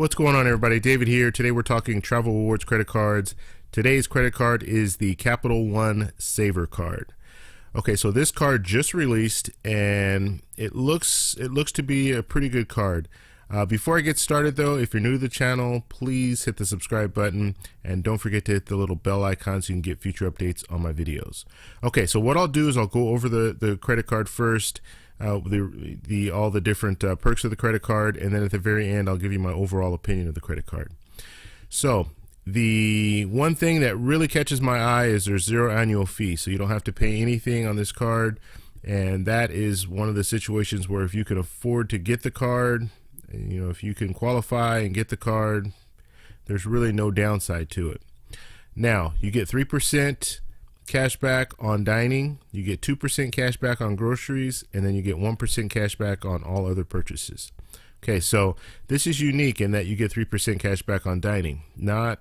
What's going on, everybody? David here. Today we're talking travel rewards credit cards. Today's credit card is the Capital One Savor card. Okay, so this card just released and it looks to be a pretty good card. Before I get started though, if you're new to the channel, please hit the subscribe button and don't forget to hit the little bell icon so you can get future updates on my videos. Okay, so what I'll do is I'll go over the credit card first, all the different perks of the credit card, and then at the very end I'll give you my overall opinion of the credit card. So the one thing that really catches my eye is there's zero annual fee, so you don't have to pay anything on this card, and that is one of the situations where if you can afford to get the card, you know, if you can qualify and get the card, there's really no downside to it. Now you get 3% cash back on dining, you get 2% cash back on groceries, and then you get 1% cash back on all other purchases. Okay, so this is unique in that you get 3% cash back on dining. There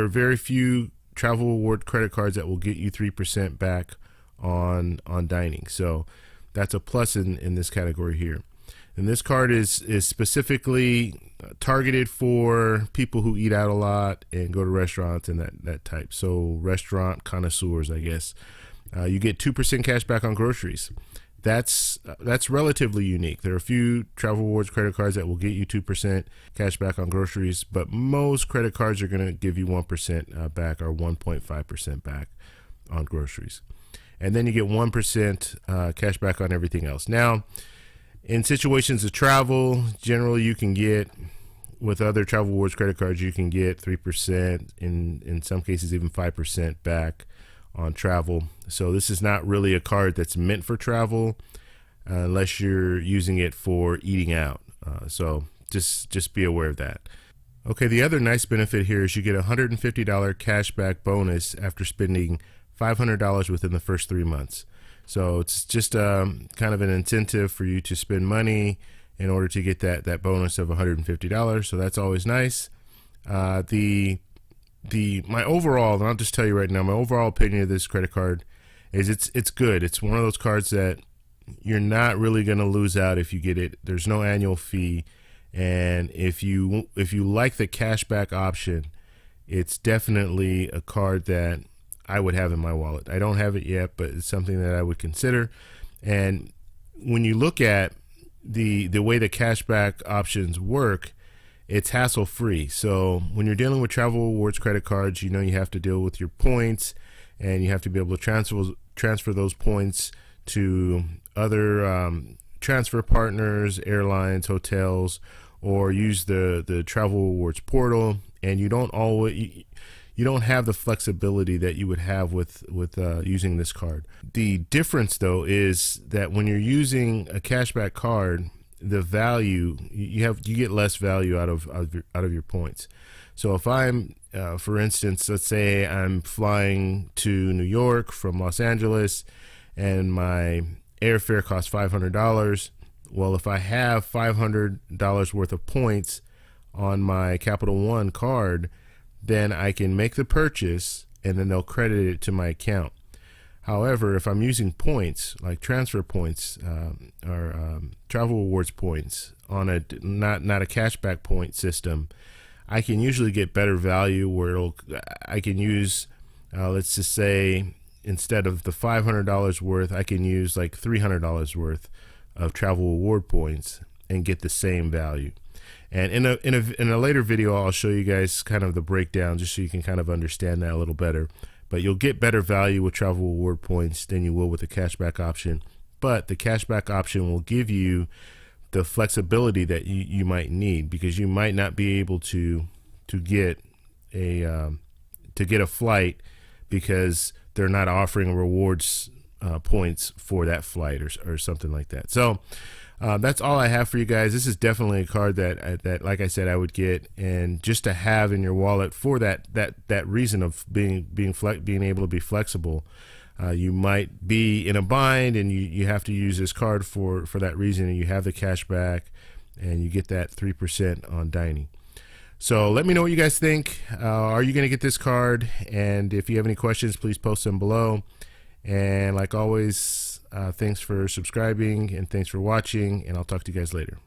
are very few travel reward credit cards that will get you 3% back on dining. So that's a plus in this category here. And this card is specifically targeted for people who eat out a lot and go to restaurants and that type. So restaurant connoisseurs, I guess. You get 2% cash back on groceries. That's relatively unique. There are a few travel rewards credit cards that will get you 2% cash back on groceries, but most credit cards are going to give you 1% back or 1.5% back on groceries. And then you get 1% cash back on everything else. Now, in situations of travel, generally you can get, with other travel rewards credit cards, you can get 3%, in some cases even 5% back on travel. So this is not really a card that's meant for travel unless you're using it for eating out. So just be aware of that. Okay, the other nice benefit here is you get a $150 cash back bonus after spending $500 within the first 3 months. So it's just kind of an incentive for you to spend money in order to get that bonus of $150. So that's always nice. My overall, and I'll just tell you right now, my overall opinion of this credit card is it's good. It's one of those cards that you're not really going to lose out if you get it. There's no annual fee, and if you like the cashback option, it's definitely a card that I would have in my wallet. I don't have it yet, but it's something that I would consider. And when you look at the way the cashback options work, it's hassle-free. So when you're dealing with travel rewards credit cards, you know you have to deal with your points, and you have to be able to transfer those points to other transfer partners, airlines, hotels, or use the travel rewards portal. And you don't have the flexibility that you would have with using this card. The difference though is that when you're using a cashback card, the value you get less value out of your points. So if I'm for instance, let's say I'm flying to New York from Los Angeles and my airfare costs $500. Well, if I have $500 worth of points on my Capital One card, then I can make the purchase and then they'll credit it to my account. However, if I'm using points like transfer points or travel rewards points on a not a cashback point system, I can usually get better value where I can use let's just say instead of the $500 worth, I can use like $300 worth of travel reward points and get the same value. And in a later video, I'll show you guys kind of the breakdown just so you can kind of understand that a little better. But you'll get better value with travel reward points than you will with the cashback option. But the cashback option will give you the flexibility that you might need, because you might not be able to get a flight because they're not offering rewards points for that flight or something like that. So that's all I have for you guys. This is definitely a card that like I said, I would get, and just to have in your wallet for that reason of being able to be flexible. You might be in a bind and you have to use this card for that reason, and you have the cash back and you get that 3% on dining. So let me know what you guys think. Are you going to get this card? And if you have any questions, please post them below. And like always, thanks for subscribing and thanks for watching, and I'll talk to you guys later.